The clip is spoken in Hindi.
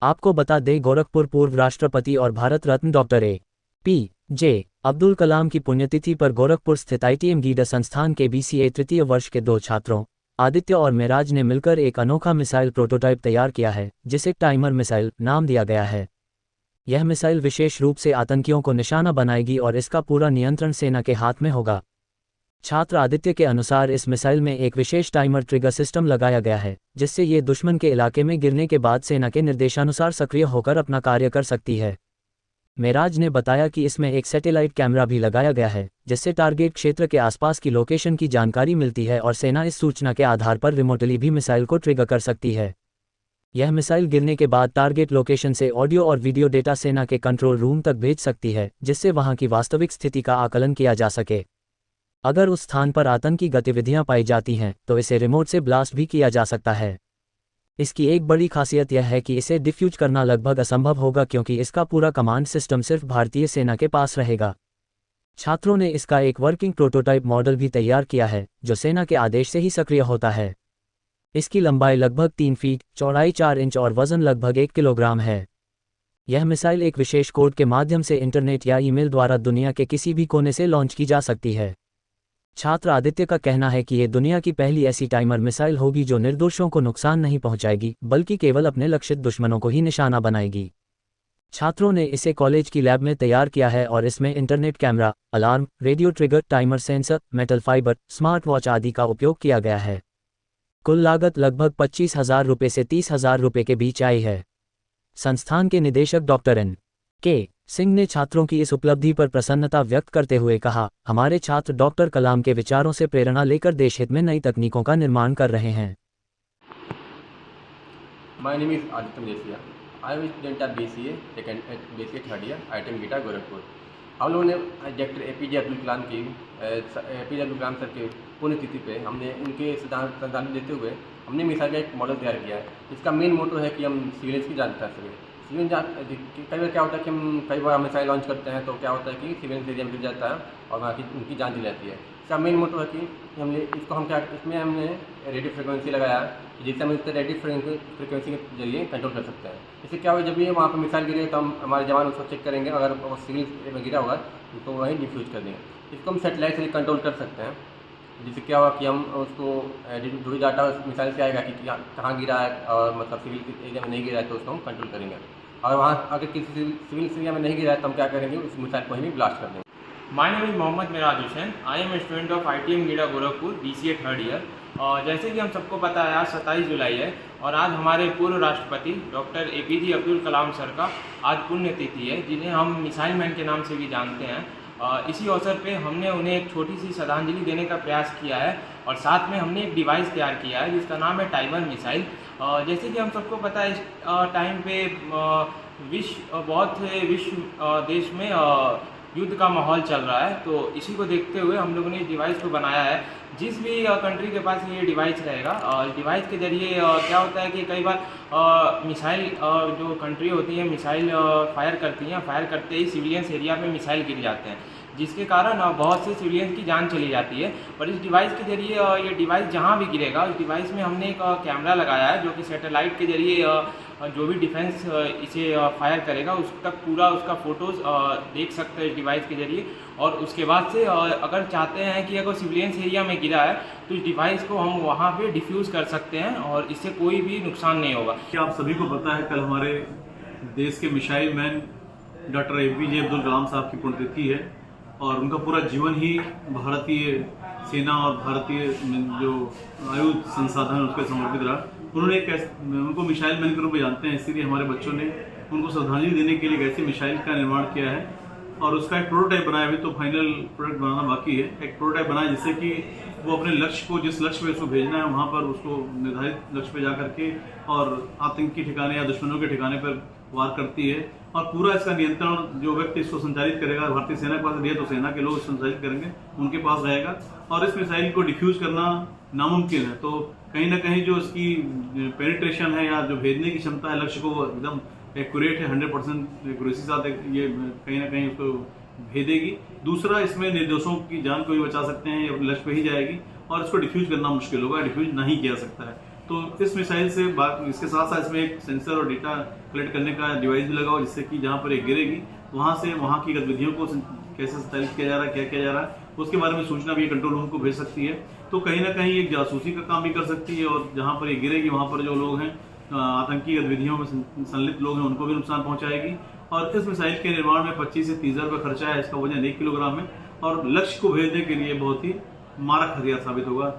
आपको बता दें, गोरखपुर पूर्व राष्ट्रपति और भारत रत्न डॉक्टर ए.पी.जे. अब्दुल कलाम की पुण्यतिथि पर गोरखपुर स्थित ITM गीडा संस्थान के BCA तृतीय वर्ष के 2 छात्रों आदित्य और मेराज ने मिलकर एक अनोखा मिसाइल प्रोटोटाइप तैयार किया है, जिसे टाइमर मिसाइल नाम दिया गया है। यह मिसाइल विशेष रूप से आतंकियों को निशाना बनाएगी और इसका पूरा नियंत्रण सेना के हाथ में होगा। छात्र आदित्य के अनुसार इस मिसाइल में एक विशेष टाइमर ट्रिगर सिस्टम लगाया गया है, जिससे ये दुश्मन के इलाके में गिरने के बाद सेना के निर्देशानुसार सक्रिय होकर अपना कार्य कर सकती है। मेराज ने बताया कि इसमें एक सैटेलाइट कैमरा भी लगाया गया है, जिससे टारगेट क्षेत्र के आसपास की लोकेशन की जानकारी मिलती है और सेना इस सूचना के आधार पर रिमोटली भी मिसाइल को ट्रिगर कर सकती है। यह मिसाइल गिरने के बाद टारगेट लोकेशन से ऑडियो और वीडियो डेटा सेना के कंट्रोल रूम तक भेज सकती है, जिससे वहां की वास्तविक स्थिति का आकलन किया जा सके। अगर उस स्थान पर आतंकी गतिविधियां पाई जाती हैं तो इसे रिमोट से ब्लास्ट भी किया जा सकता है। इसकी एक बड़ी खासियत यह है कि इसे डिफ्यूज करना लगभग असंभव होगा, क्योंकि इसका पूरा कमांड सिस्टम सिर्फ भारतीय सेना के पास रहेगा। छात्रों ने इसका एक वर्किंग प्रोटोटाइप मॉडल भी तैयार किया है, जो सेना के आदेश से ही सक्रिय होता है। इसकी लंबाई लगभग 3 फीट, चौड़ाई 4 इंच और वजन लगभग 1 किलोग्राम है। यह मिसाइल एक विशेष कोड के माध्यम से इंटरनेट या ईमेल द्वारा दुनिया के किसी भी कोने से लॉन्च की जा सकती है। छात्र आदित्य का कहना है कि ये दुनिया की पहली ऐसी टाइमर मिसाइल होगी जो निर्दोषों को नुकसान नहीं पहुंचाएगी, बल्कि केवल अपने लक्षित दुश्मनों को ही निशाना बनाएगी। छात्रों ने इसे कॉलेज की लैब में तैयार किया है और इसमें internet camera, alarm, radio trigger, timer sensor, metal fibre, smart watch आदि का उपयोग किया गया है। कुल लागत लगभग 25,000 रुपये से 30,000 रुपये के बीच आई है। संस्थान के निदेशक डॉक्टर N.K. सिंह ने छात्रों की इस उपलब्धि पर प्रसन्नता व्यक्त करते हुए कहा, हमारे छात्र डॉक्टर कलाम के विचारों से प्रेरणा लेकर देश हित में नई तकनीकों का निर्माण कर रहे हैं। My name is Aditya Malaysia. I am a student of BCA, BCA third year, ITM Gida Gorakhpur. हम लोगों ने डॉक्टर APJ अब्दुल कलाम सर के पुण्यतिथि पे हमने उनके श्रद्धांजलि देते हुए हमने मिसाइल का एक मॉडल तैयार किया है। इसका मेन मोटो है कि हम सिविलियंस की जान कर सकें। सिविलियन कई बार क्या होता है कि कई बार हम मिसाइल लॉन्च करते हैं तो क्या होता है कि सिविलियन एरिया में गिर जाता है और वहाँ की उनकी जान चली जाती है। इसका मेन मोटो है कि इसमें हमने रेडियो फ्रिक्वेंसी लगाया है, जिससे हम इससे रेडियो फ्रिक्वेंसी के जरिए कंट्रोल कर सकते हैं। इससे क्या होगा, जब भी वहाँ पर मिसाइल गिरे तो हम हमारे जवान उसको चेक करेंगे, अगर वो सिविल में गिरा होगा तो वहीं डिफ्यूज कर देंगे। इसको हम सेटेलाइट से कंट्रोल कर सकते हैं, जिससे क्या होगा कि हम उसको जो भी डाटा मिसाइल से आएगा कि कहाँ गिरा है और मतलब सिविल एरिया में नहीं गिरा है तो उसको हम कंट्रोल करेंगे। और वहाँ अगर किसी सिविल एरिया में नहीं गिरा है तो हम क्या करेंगे, उस मिसाइल को ही ब्लास्ट कर देंगे। My name is Mohammad Meraj Hussain. I am a student of ITM Gida Gorakhpur, BCA third year. और जैसे कि हम सबको पता है, आज 27 जुलाई है और आज हमारे पूर्व राष्ट्रपति डॉक्टर APJ अब्दुल कलाम सर का आज पुण्यतिथि है, जिन्हें हम मिसाइल मैन के नाम से भी जानते हैं। इसी अवसर पे हमने उन्हें एक छोटी सी श्रद्धांजलि देने का प्रयास किया है और साथ में हमने एक डिवाइस तैयार किया है जिसका नाम है टाइमर मिसाइल। जैसे कि हम सबको पता है, इस टाइम पे बहुत से विश्व देश में युद्ध का माहौल चल रहा है, तो इसी को देखते हुए हम लोगों ने इस डिवाइस को बनाया है। जिस भी कंट्री के पास ये डिवाइस रहेगा, डिवाइस के ज़रिए क्या होता है कि कई बार मिसाइल जो कंट्री होती है मिसाइल फायर करती हैं, फायर करते ही सिविलियंस एरिया में मिसाइल गिर जाते हैं, जिसके कारण बहुत से सिविलियंस की जान चली जाती है। पर इस डिवाइस के ज़रिए ये डिवाइस जहाँ भी गिरेगा, उस डिवाइस में हमने एक कैमरा लगाया है जो कि सैटेलाइट के ज़रिए जो भी डिफेंस इसे फायर करेगा उस तक पूरा उसका फ़ोटोज़ देख सकते हैं इस डिवाइस के ज़रिए। और उसके बाद से अगर चाहते हैं कि अगर सिविलियंस एरिया में गिरा है तो इस डिवाइस को हम वहाँ पे डिफ्यूज़ कर सकते हैं और इससे कोई भी नुकसान नहीं होगा। क्या आप सभी को पता है, कल हमारे देश के missile man doctor APJ Abdul Kalam sahab की पुण्यतिथि है और उनका पूरा जीवन ही भारतीय सेना और भारतीय जो आयुध संसाधन उसके समर्पित रहा। उन्होंने उनको मिसाइल मैन के रूप में जानते हैं, इसीलिए हमारे बच्चों ने उनको श्रद्धांजलि देने के लिए एक ऐसी मिसाइल का निर्माण किया है और उसका एक प्रोटोटाइप बनाया। अभी तो फाइनल प्रोडक्ट बनाना बाकी है। एक प्रोटोटाइप बनाया जिससे कि वो अपने लक्ष्य को, जिस लक्ष्य पे उसको भेजना है वहाँ पर उसको निर्धारित लक्ष्य पे जा करके और आतंकी ठिकाने या दुश्मनों के ठिकाने पर वार करती है। और पूरा इसका नियंत्रण जो व्यक्ति इसको संचालित करेगा, भारतीय सेना के पास दिया तो सेना के लोग संचालित करेंगे, उनके पास रहेगा और इस मिसाइल को डिफ्यूज करना नामुमकिन है। तो कहीं ना कहीं जो इसकी पेनिट्रेशन है या जो भेजने की क्षमता है लक्ष्य को एकदम एक्यूरेट है, 100% एक्यूरेसी साथ ये कहीं ना कहीं उसको भेदेगी। दूसरा, इसमें निर्दोषों की जान को भी बचा सकते हैं, लक्ष्य पे ही जाएगी और इसको डिफ्यूज करना मुश्किल होगा, डिफ्यूज नहीं किया सकता है। तो इस मिसाइल से इसके साथ साथ इसमें एक सेंसर और डेटा कलेक्ट करने का डिवाइस भी लगा हो, जिससे कि जहाँ पर एक गिरेगी वहाँ से वहाँ की गतिविधियों को कैसे संचालित किया जा रहा है, क्या किया जा रहा है, उसके बारे में सूचना भी कंट्रोल रूम को भेज सकती है। तो कहीं ना कहीं एक जासूसी का काम भी कर सकती है, और जहाँ पर ये गिरेगी वहाँ पर जो लोग हैं आतंकी गतिविधियों में संलिप्त लोग हैं उनको भी नुकसान पहुंचाएगी। और इस मिसाइल के निर्माण में 25 से 30 हज़ार रुपये खर्चा है। इसका वजन 1 किलोग्राम है और लक्ष्य को भेजने के लिए बहुत ही मारक हथियार साबित होगा।